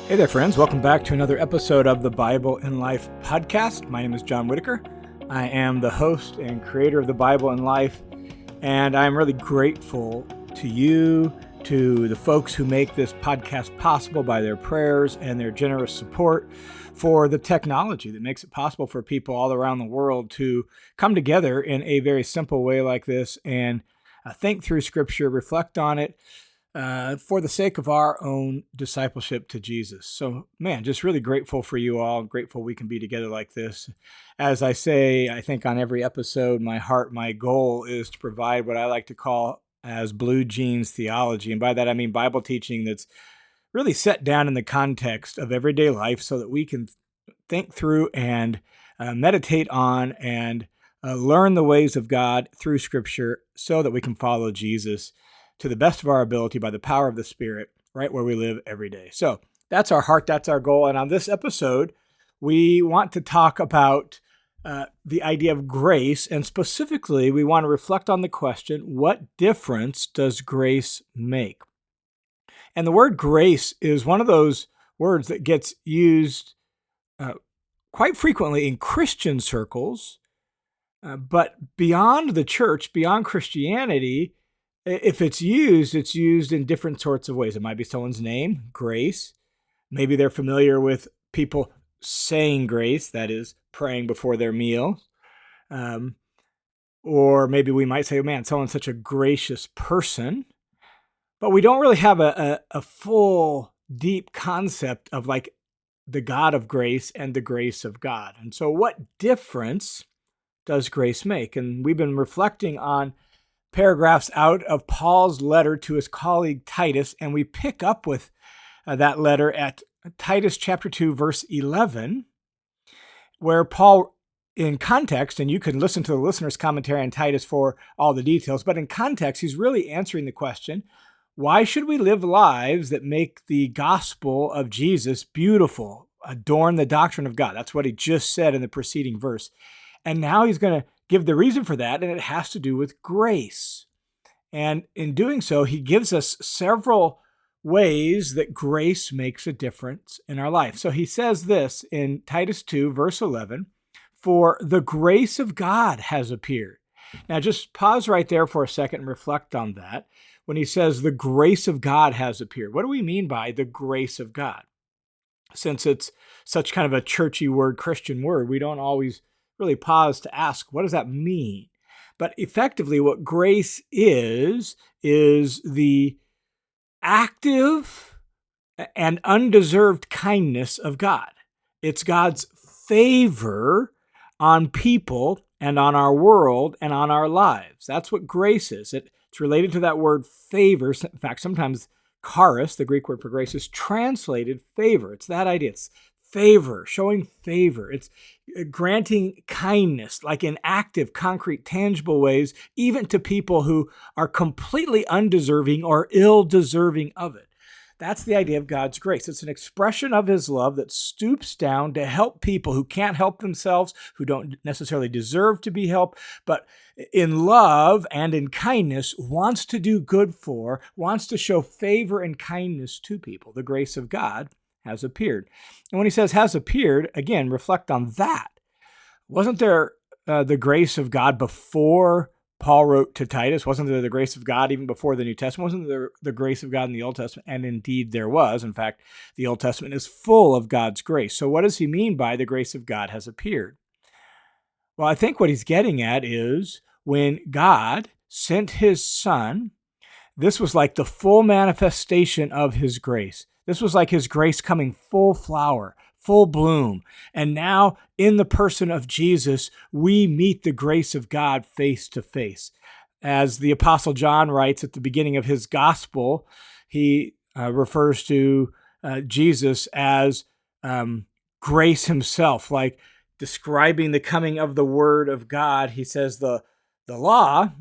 Hey there, friends. Welcome back to another episode of the Bible in Life podcast. My name is John Whitaker. I am the host and creator of the Bible in Life, and I'm really grateful to you, to the folks who make this podcast possible by their prayers and their generous support for the technology that makes it possible for people all around the world to come together in a very simple way like this and think through Scripture, reflect on it, for the sake of our own discipleship to Jesus. So, man, just really grateful for you all. Grateful we can be together like this. As I say, I think on every episode, my heart, my goal is to provide what I like to call as blue jeans theology. And by that, I mean Bible teaching that's really set down in the context of everyday life so that we can think through and meditate on and learn the ways of God through Scripture so that we can follow Jesus to the best of our ability by the power of the Spirit, right where we live every day. So that's our heart, that's our goal. And on this episode, we want to talk about the idea of grace. And specifically, we want to reflect on the question, what difference does grace make? And the word grace is one of those words that gets used quite frequently in Christian circles, but beyond the church, beyond Christianity, if it's used in different sorts of ways. It might be someone's name, grace. Maybe they're familiar with people saying grace, that is, praying before their meal. Or maybe we might say, oh, man, someone's such a gracious person. But we don't really have a full, deep concept of like the God of grace and the grace of God. And so what difference does grace make? And we've been reflecting on paragraphs out of Paul's letter to his colleague Titus, and we pick up with that letter at Titus chapter 2, verse 11, where Paul, in context, and you can listen to the listener's commentary on Titus for all the details, but in context, he's really answering the question, why should we live lives that make the gospel of Jesus beautiful, adorn the doctrine of God? That's what he just said in the preceding verse. And now he's going to give the reason for that, and it has to do with grace. And in doing so, he gives us several ways that grace makes a difference in our life. So he says this in Titus 2, verse 11, for the grace of God has appeared. Now just pause right there for a second and reflect on that. When he says the grace of God has appeared, what do we mean by the grace of God? Since it's such kind of a churchy word, Christian word, we don't always really pause to ask, what does that mean? But effectively, what grace is the active and undeserved kindness of God. It's God's favor on people and on our world and on our lives. That's what grace is. It's related to that word favor. In fact, sometimes charis, the Greek word for grace, is translated favor. It's that idea. It's favor, showing favor. It's granting kindness, like in active, concrete, tangible ways, even to people who are completely undeserving or ill-deserving of it. That's the idea of God's grace. It's an expression of his love that stoops down to help people who can't help themselves, who don't necessarily deserve to be helped, but in love and in kindness wants to do good for, wants to show favor and kindness to people. The grace of God has appeared. And when he says has appeared, again, reflect on that. Wasn't there the grace of God before Paul wrote to Titus? Wasn't there the grace of God even before the New Testament? Wasn't there the grace of God in the Old Testament? And indeed there was. In fact, the Old Testament is full of God's grace. So what does he mean by the grace of God has appeared? Well, I think what he's getting at is when God sent his Son, this was like the full manifestation of his grace. This was like his grace coming full flower, full bloom. And now in the person of Jesus, we meet the grace of God face to face. As the Apostle John writes at the beginning of his gospel, he refers to Jesus as grace himself, like describing the coming of the Word of God. He says the law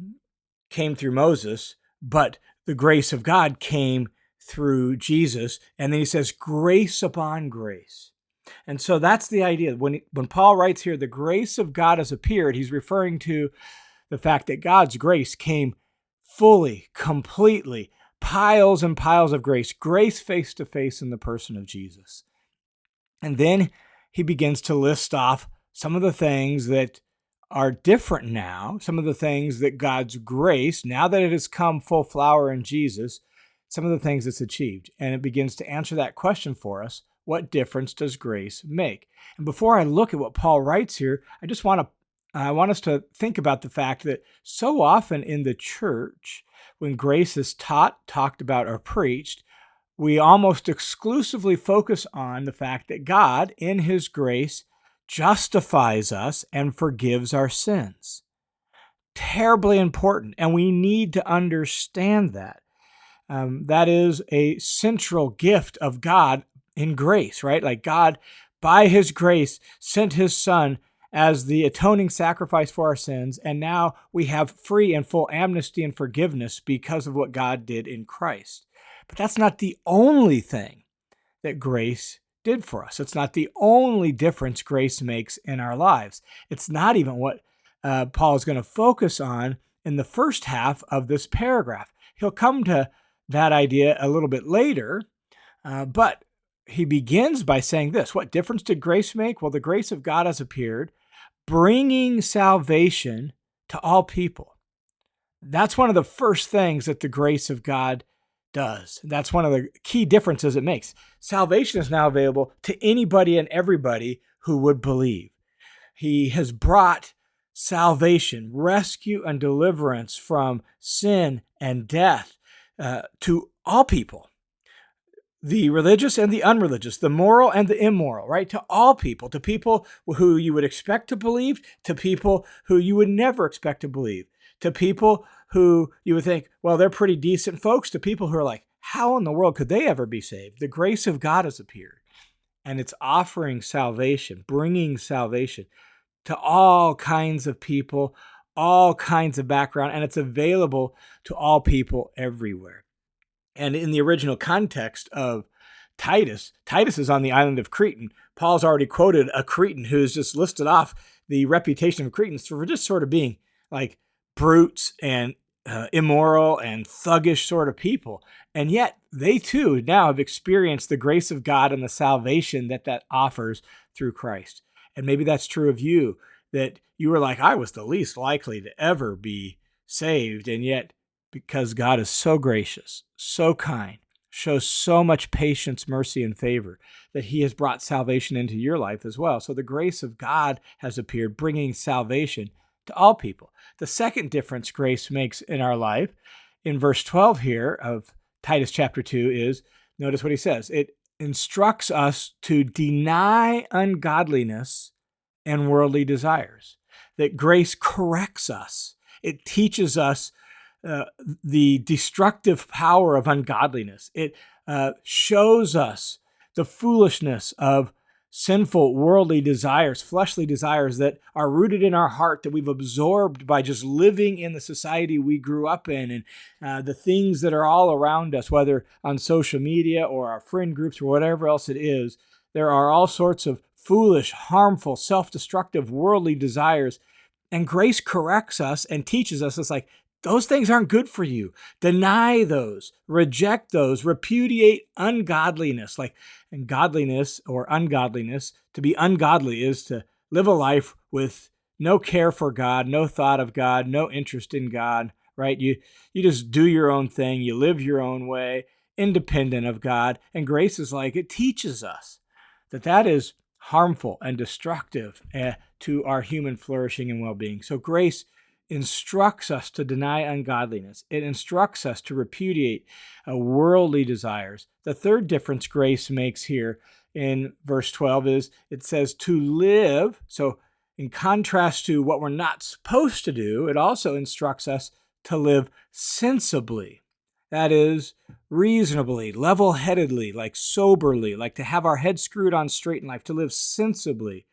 came through Moses, but the grace of God came through Jesus. And then he says grace upon grace. And so that's the idea. When Paul writes here, the grace of God has appeared, he's referring to the fact that God's grace came fully, completely, piles and piles of grace, grace face to face in the person of Jesus. And then he begins to list off some of the things that are different now, some of the things that God's grace, now that it has come full flower in Jesus, some of the things it's achieved. And it begins to answer that question for us. What difference does grace make? And before I look at what Paul writes here, I want us to think about the fact that so often in the church, when grace is taught, talked about, or preached, we almost exclusively focus on the fact that God, in his grace, justifies us and forgives our sins. Terribly important, and we need to understand that. That is a central gift of God in grace, right? Like God, by his grace, sent his Son as the atoning sacrifice for our sins, and now we have free and full amnesty and forgiveness because of what God did in Christ. But that's not the only thing that grace did for us. It's not the only difference grace makes in our lives. It's not even what Paul is going to focus on in the first half of this paragraph. He'll come to that idea a little bit later, but he begins by saying this. What difference did grace make? Well, the grace of God has appeared, bringing salvation to all people. That's one of the first things that the grace of God does. That's one of the key differences it makes. Salvation is now available to anybody and everybody who would believe. He has brought salvation, rescue, and deliverance from sin and death to all people. The religious and the unreligious, the moral and the immoral, right? To all people, to people who you would expect to believe, to people who you would never expect to believe, to people who you would think, well, they're pretty decent folks, to people who are like, how in the world could they ever be saved? The grace of God has appeared, and it's offering salvation, bringing salvation to all kinds of people, all kinds of background, and it's available to all people everywhere. And in the original context of Titus is on the island of Crete. And Paul's already quoted a Cretan who's just listed off the reputation of Cretans for just sort of being like brutes and immoral and thuggish sort of people. And yet they too now have experienced the grace of God and the salvation that offers through Christ. And maybe that's true of you, that you were like, I was the least likely to ever be saved. And yet, because God is so gracious, so kind, shows so much patience, mercy, and favor, that he has brought salvation into your life as well. So the grace of God has appeared, bringing salvation to all people. The second difference grace makes in our life, in verse 12 here of Titus chapter 2, is, notice what he says, it instructs us to deny ungodliness and worldly desires. That grace corrects us. It teaches us the destructive power of ungodliness. It shows us the foolishness of sinful worldly desires, fleshly desires that are rooted in our heart, that we've absorbed by just living in the society we grew up in, and the things that are all around us, whether on social media or our friend groups or whatever else it is. There are all sorts of foolish, harmful, self-destructive worldly desires, and grace corrects us and teaches us. It's like, those things aren't good for you. Deny those, reject those, repudiate ungodliness. Like, and godliness or ungodliness, to be ungodly is to live a life with no care for God, no thought of God, no interest in God, right? You just do your own thing. You live your own way, independent of God. And grace is like, it teaches us that is harmful and destructive to our human flourishing and well-being. So grace instructs us to deny ungodliness. It instructs us to repudiate worldly desires. The third difference grace makes here in verse 12 is it says to live. So in contrast to what we're not supposed to do, it also instructs us to live sensibly. That is, reasonably, level-headedly, like soberly, like to have our head screwed on straight in life, to live sensibly,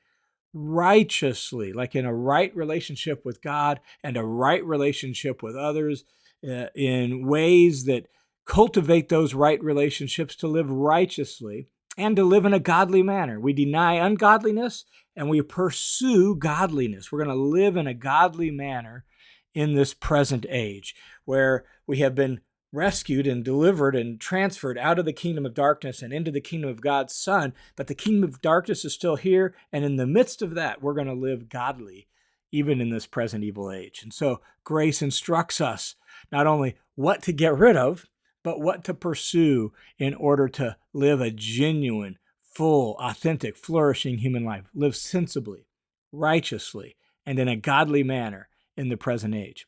righteously, like in a right relationship with God and a right relationship with others, in ways that cultivate those right relationships, to live righteously and to live in a godly manner. We deny ungodliness and we pursue godliness. We're going to live in a godly manner in this present age where we have been rescued and delivered and transferred out of the kingdom of darkness and into the kingdom of God's Son, but the kingdom of darkness is still here, and in the midst of that, we're going to live godly, even in this present evil age. And so grace instructs us not only what to get rid of, but what to pursue in order to live a genuine, full, authentic, flourishing human life. Live sensibly, righteously, and in a godly manner in the present age.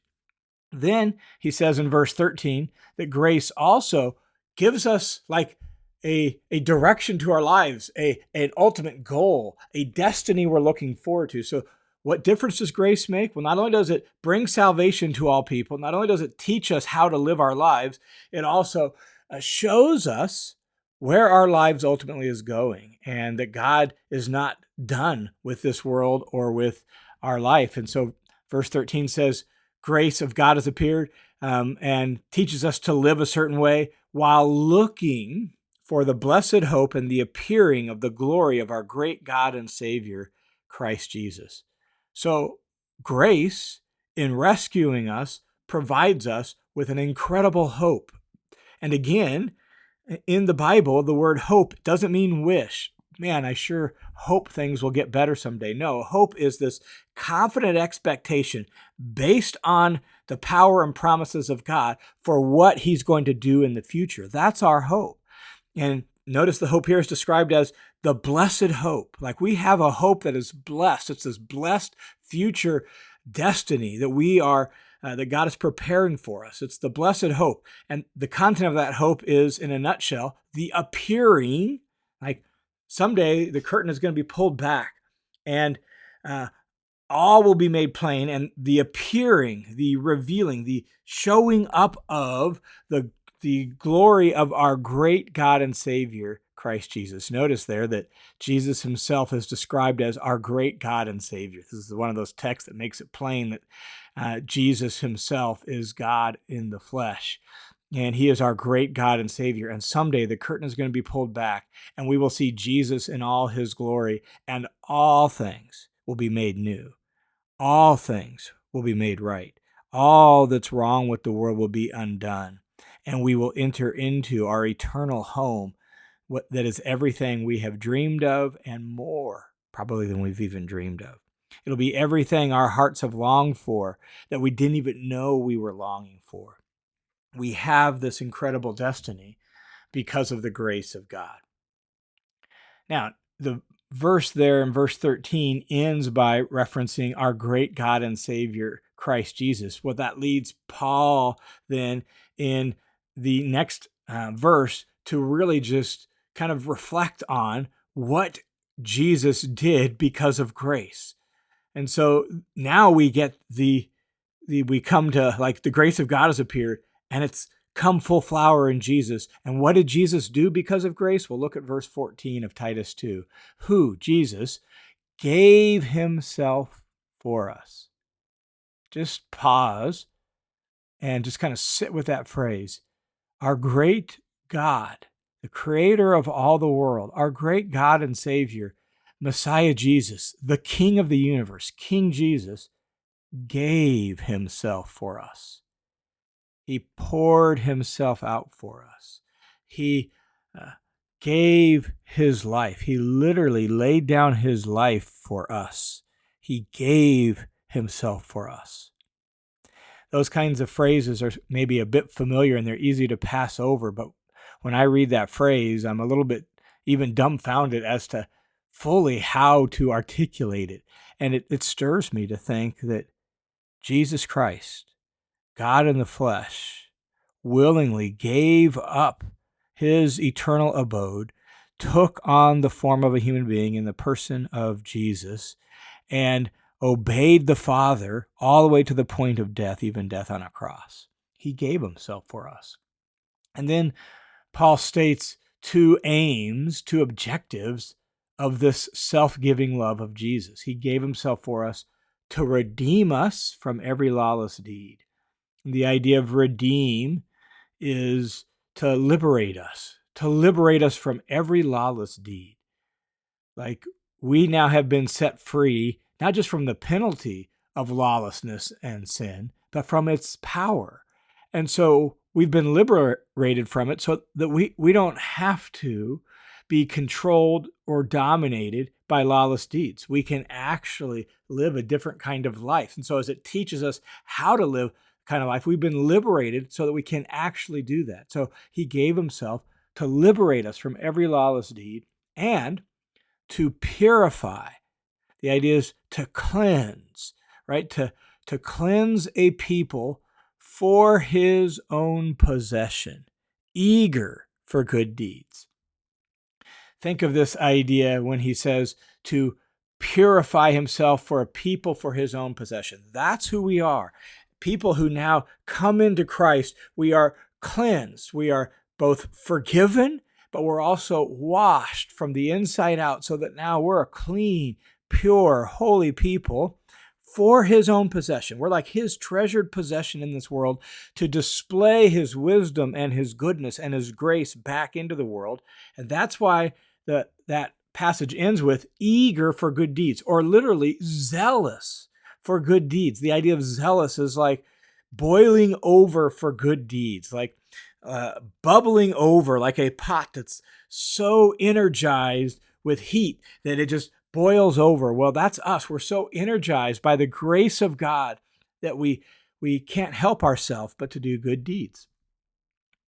Then he says in verse 13 that grace also gives us like a direction to our lives, an ultimate goal, a destiny we're looking forward to. So what difference does grace make? Well, not only does it bring salvation to all people, not only does it teach us how to live our lives, it also shows us where our lives ultimately is going, and that God is not done with this world or with our life. And so verse 13 says, grace of God has appeared and teaches us to live a certain way while looking for the blessed hope and the appearing of the glory of our great God and Savior, Christ Jesus. So grace, in rescuing us, provides us with an incredible hope. And again, in the Bible, the word hope doesn't mean wish. Man, I sure hope things will get better someday. No, hope is this confident expectation based on the power and promises of God for what he's going to do in the future. That's our hope. And notice the hope here is described as the blessed hope. Like we have a hope that is blessed. It's this blessed future destiny that we are that God is preparing for us. It's the blessed hope. And the content of that hope is, in a nutshell, the appearing, like someday the curtain is going to be pulled back and all will be made plain, and the appearing, the revealing, the showing up of the glory of our great God and Savior, Christ Jesus. Notice there that Jesus himself is described as our great God and Savior. This is one of those texts that makes it plain that Jesus himself is God in the flesh. And he is our great God and Savior. And someday the curtain is going to be pulled back and we will see Jesus in all his glory, and all things will be made new. All things will be made right. All that's wrong with the world will be undone. And we will enter into our eternal home that is everything we have dreamed of and more, probably than we've even dreamed of. It'll be everything our hearts have longed for that we didn't even know we were longing for. We have this incredible destiny because of the grace of God. Now, the verse there in verse 13 ends by referencing our great God and Savior, Christ Jesus. Well, that leads Paul then in the next verse to really just kind of reflect on what Jesus did because of grace. And so now we get we come to like the grace of God has appeared, and it's come full flower in Jesus. And what did Jesus do because of grace? Well, look at verse 14 of Titus 2. Who, Jesus, gave himself for us. Just pause and just kind of sit with that phrase. Our great God, the creator of all the world, our great God and Savior, Messiah Jesus, the King of the universe, King Jesus, gave himself for us. He poured himself out for us. He gave his life. He literally laid down his life for us. He gave himself for us. Those kinds of phrases are maybe a bit familiar and they're easy to pass over, but when I read that phrase, I'm a little bit even dumbfounded as to fully how to articulate it. And it stirs me to think that Jesus Christ, God in the flesh, willingly gave up his eternal abode, took on the form of a human being in the person of Jesus, and obeyed the Father all the way to the point of death, even death on a cross. He gave himself for us. And then Paul states two aims, two objectives of this self-giving love of Jesus. He gave himself for us to redeem us from every lawless deed. The idea of redeem is to liberate us from every lawless deed. Like we now have been set free, not just from the penalty of lawlessness and sin, but from its power. And so we've been liberated from it so that we don't have to be controlled or dominated by lawless deeds. We can actually live a different kind of life. And so as it teaches us how to live kind of life, we've been liberated so that we can actually do that. So he gave himself to liberate us from every lawless deed and to purify. The idea is to cleanse, right? To cleanse a people for his own possession, eager for good deeds. Think of this idea when he says to purify himself for a people for his own possession. That's who we are. People who now come into Christ, we are cleansed. We are both forgiven, but we're also washed from the inside out so that now we're a clean, pure, holy people for his own possession. We're like his treasured possession in this world to display his wisdom and his goodness and his grace back into the world. And that's why that passage ends with eager for good deeds, or literally zealous for good deeds. The idea of zealous is like boiling over for good deeds, like bubbling over like a pot that's so energized with heat that it just boils over. Well, that's us. We're so energized by the grace of God that we can't help ourselves but to do good deeds.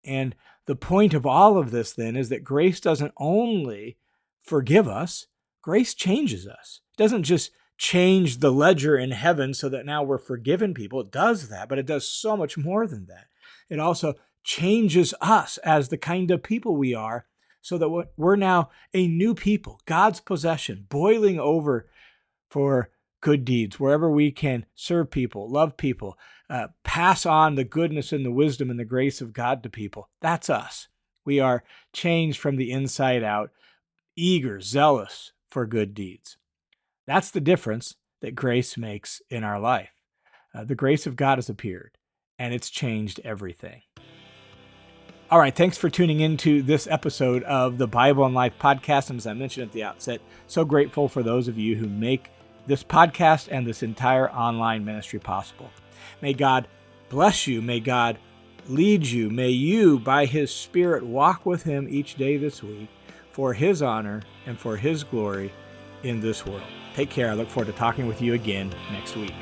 And the point of all of this then is that grace doesn't only forgive us, grace changes us. It doesn't just change the ledger in heaven so that now we're forgiven people. It does that, but it does so much more than that. It also changes us as the kind of people we are so that we're now a new people, God's possession, boiling over for good deeds, wherever we can serve people, love people, pass on the goodness and the wisdom and the grace of God to people. That's us. We are changed from the inside out, eager, zealous for good deeds. That's the difference that grace makes in our life. The grace of God has appeared, and it's changed everything. All right, thanks for tuning into this episode of the Bible and Life podcast. And as I mentioned at the outset, so grateful for those of you who make this podcast and this entire online ministry possible. May God bless you. May God lead you. May you, by his Spirit, walk with him each day this week for his honor and for his glory in this world. Take care. I look forward to talking with you again next week.